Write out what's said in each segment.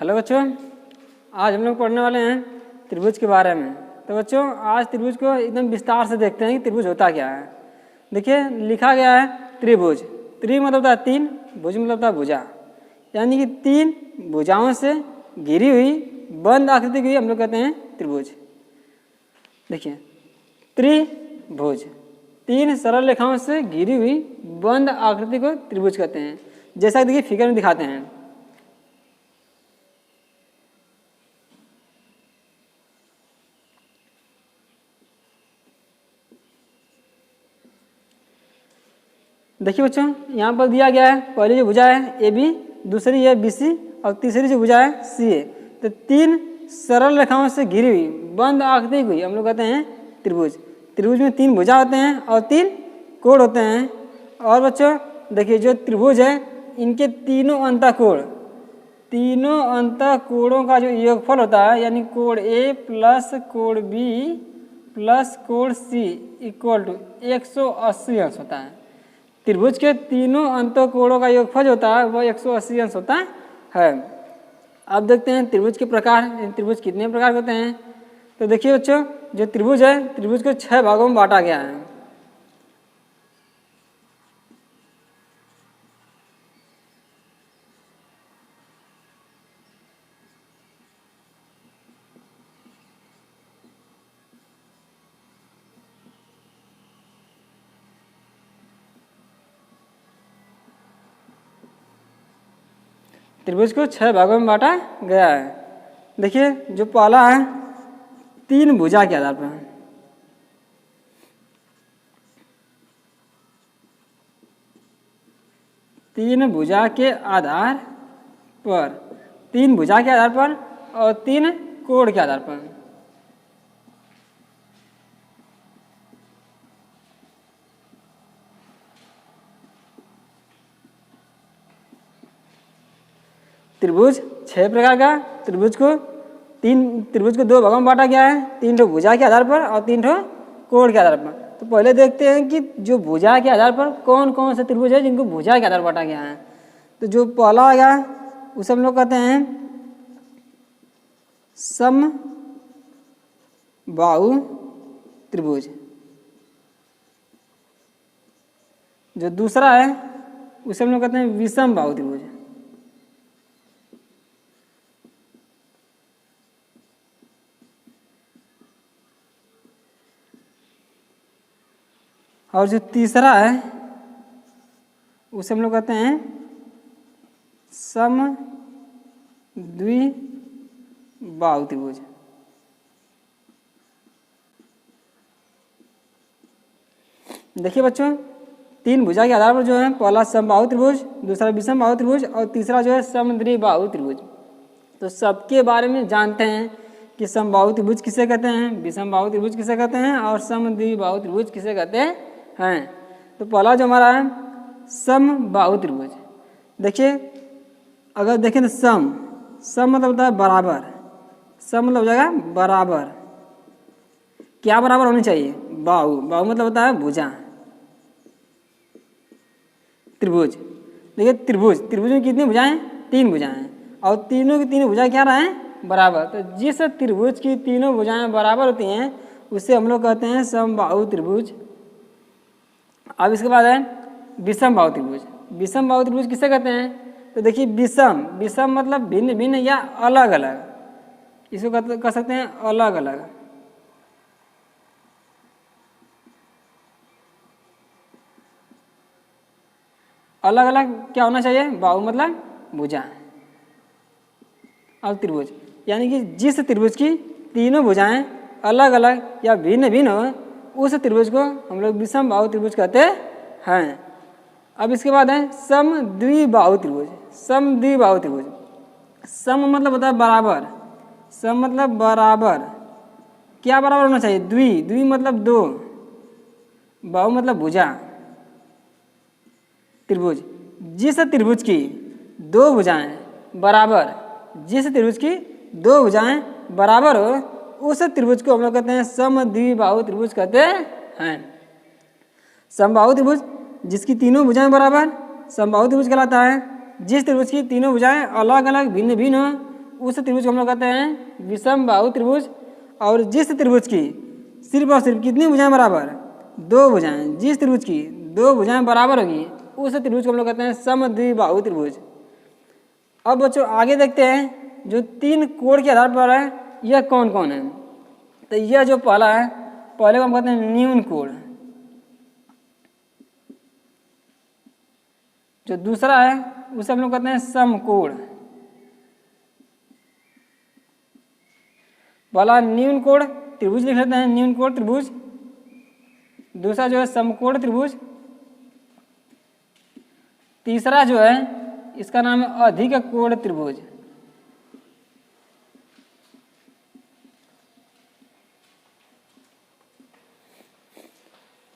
Hello बच्चों, आज हम लोग पढ़ने वाले हैं त्रिभुज के बारे में। तो बच्चों आज त्रिभुज को एकदम विस्तार से देखते हैं कि त्रिभुज होता क्या है। देखिए लिखा गया है त्रिभुज। त्रि मतलब होता है तीन, भुज मतलब होता है भुजा, यानी कि तीन भुजाओं से घिरी हुई बंद आकृति को हम लोग कहते हैं त्रिभुज। देखिए त्रिभुज तीन सरल रेखाओं से घिरी हुई बंद आकृति को त्रिभुज कहते हैं। जैसा कि देखिए फिगर में दिखाते हैं। देखिए बच्चों यहाँ पर दिया गया है पहली जो भुजा है ए बी, दूसरी है बी सी और तीसरी जो भुजा है सी ए। तो तीन सरल रेखाओं से घिरी हुई बंद आकृति को हम लोग कहते हैं त्रिभुज। त्रिभुज में तीन भुजा होते हैं और तीन कोण होते हैं। और बच्चों देखिए जो त्रिभुज है इनके तीनों अंतःकोणों का जो योगफल होता है, यानी कोण ए प्लस कोण बी प्लस कोण सी इक्वल टू 180 अंश होता है। त्रिभुज के तीनों अंतःकोणों का योगफल होता है वह 180 अंश होता है। अब देखते हैं त्रिभुज के प्रकार, त्रिभुज कितने प्रकार होते हैं। तो देखिए बच्चों जो त्रिभुज है त्रिभुज को 6 भागों में बांटा गया है। त्रिभुज को 6 भागों में बांटा गया है। देखिए जो पहला है तीन भुजा के आधार पर, तीन भुजा के आधार पर, तीन भुजा के आधार पर और तीन कोण के आधार पर। त्रिभुज 6 प्रकार का, त्रिभुज को 2 भागों में बांटा गया है, 3 ठो भुजा के आधार पर और 3 ठो कोण के आधार पर। तो पहले देखते हैं कि जो भुजा के आधार पर कौन कौन से त्रिभुज है जिनको भुजा के आधार पर बांटा गया है। तो जो पहला आ गया उसे हम लोग कहते हैं समबाहु त्रिभुज। जो दूसरा है उसे हम लोग कहते हैं विषमबाहु त्रिभुज। और जो तीसरा है उसे हम लोग कहते हैं समद्विबाहु त्रिभुज। देखिए बच्चों तीन भुजा के आधार पर जो है पहला समबाहु त्रिभुज, दूसरा विषमबाहु त्रिभुज और तीसरा जो है समद्विबाहु त्रिभुज। तो सबके बारे में जानते हैं कि समबाहु त्रिभुज किसे कहते हैं, विषमबाहु त्रिभुज किसे कहते हैं और समद्विबाहु त्रिभुज किसे कहते हैं। तो पहला जो हमारा है समबाहु त्रिभुज। देखिए अगर देखें तो सम मतलब होता है बराबर, सम मतलब हो जाएगा बराबर। क्या बराबर होनी चाहिए, बाहु मतलब होता है भुजा। त्रिभुज देखिए त्रिभुज में कितनी भुजाएं, 3 भुजाएं और तीनों की तीनों भुजाएं क्या रहे बराबर। तो जिस त्रिभुज की तीनों भुजाएं बराबर होती हैं उसे हम लोग कहते हैं समबाहु त्रिभुज। अब इसके बाद है विषमबाहु त्रिभुज। विषमबाहु त्रिभुज किसे कहते हैं, तो देखिए विषम मतलब भिन्न भिन्न या अलग अलग, इसको कह सकते हैं अलग अलग। अलग अलग क्या होना चाहिए, बाहु मतलब भुजा। अब त्रिभुज यानी कि जिस त्रिभुज की तीनों भुजाएं अलग अलग या भिन्न भिन्न हो उस त्रिभुज को हम लोग विषमबाहु त्रिभुज कहते हैं। अब इसके बाद है समद्विबाहु त्रिभुज। समद्विबाहु त्रिभुज सम मतलब होता है बराबर, सम मतलब बराबर। क्या बराबर होना चाहिए, द्वि मतलब 2, बाहु मतलब भुजा। त्रिभुज जिस त्रिभुज की 2 भुजाएं बराबर, जिस त्रिभुज की 2 भुजाएं बराबर हो उस त्रिभुज को हम लोग कहते हैं समद्विबाहु त्रिभुज कहते हैं। समबाहु त्रिभुज जिसकी तीनों भुजाएं बराबर समबाहु त्रिभुज कहलाता है। जिस त्रिभुज की तीनों भुजाएं अलग अलग भिन्न भिन्न हो उस त्रिभुज को हम लोग कहते हैं विषम बाहु त्रिभुज। और जिस त्रिभुज की सिर्फ और सिर्फ कितनी भुजाएं बराबर, 2 भुजाएं, जिस त्रिभुज की 2 भुजाएं बराबर होगी उस त्रिभुज को हम लोग कहते हैं समद्विबाहु त्रिभुज। अब बच्चों आगे देखते हैं जो 3 कोण के आधार पर है यह कौन कौन है। तो यह जो पहला है, पहले को हम कहते हैं न्यून कोण, जो दूसरा है उसे हम लोग कहते हैं समकोण। पहला न्यून कोण त्रिभुज लिख लेते हैं, न्यून कोण त्रिभुज। दूसरा जो है समकोण त्रिभुज। तीसरा जो है इसका नाम है अधिक कोण त्रिभुज।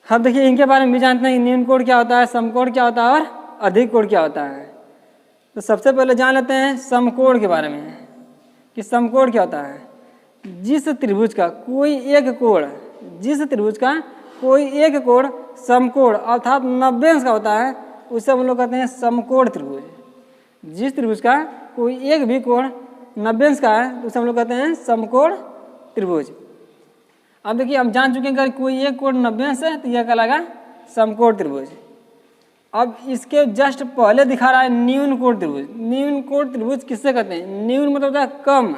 अब देखिए इनके बारे में भी जानते हैं, न्यून कोण क्या होता है, समकोण क्या होता है और अधिक कोण क्या होता है। तो सबसे पहले जान लेते हैं समकोण के बारे में कि समकोण क्या होता है। जिस त्रिभुज का कोई एक कोण, जिस त्रिभुज का कोई एक कोण समकोण अर्थात 90 अंश का होता है उसे हम लोग कहते हैं समकोण त्रिभुज। जिस त्रिभुज का कोई एक भी कोण 90 अंश का है तो उसे हम लोग कहते हैं समकोण त्रिभुज। अब देखिए हम जान चुके हैं अगर कोई एक कोण 90 अंश है तो यह कहलाएगा समकोण त्रिभुज। अब इसके जस्ट पहले दिखा रहा है न्यून कोण त्रिभुज। न्यून कोण त्रिभुज किससे कहते हैं, न्यून मतलब होता है कम,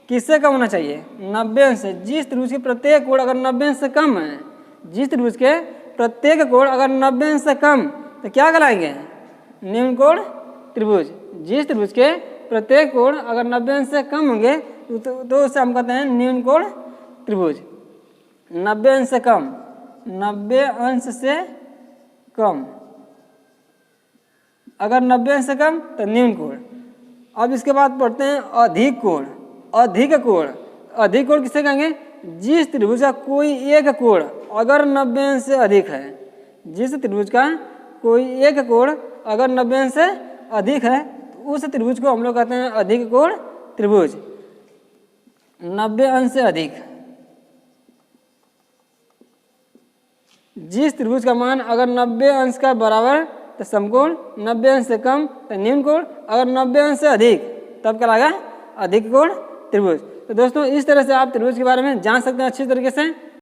किससे कम होना चाहिए, 90 अंश से। जिस त्रिभुज के प्रत्येक कोण अगर 90 अंश से कम है, जिस त्रिभुज के प्रत्येक कोण अगर 90 अंश से कम तो क्या कहलाएंगे, न्यून कोण त्रिभुज। जिस त्रिभुज के प्रत्येक कोण अगर 90 अंश से कम होंगे तो उसे हम कहते हैं न्यून कोण त्रिभुज। 90 अंश से कम, 90 अंश से कम, अगर 90 अंश से कम तो न्यून कोण। अब इसके बाद पढ़ते हैं अधिक कोण। अधिक कोण, अधिक कोण किससे कहेंगे, जिस त्रिभुज का कोई एक कोण अगर 90 अंश से अधिक है, जिस त्रिभुज का कोई एक कोण अगर 90 अंश से अधिक है तो उस त्रिभुज को हम लोग कहते हैं अधिक कोण त्रिभुज। 90 अंश से अधिक, जिस त्रिभुज का मान अगर 90 अंश का बराबर तो समकोण, 90 अंश से कम तो न्यून कोण, अगर 90 अंश से अधिक तब कहलाएगा अधिक कोण त्रिभुज। तो दोस्तों इस तरह से आप त्रिभुज के बारे में जान सकते हैं अच्छी तरीके से।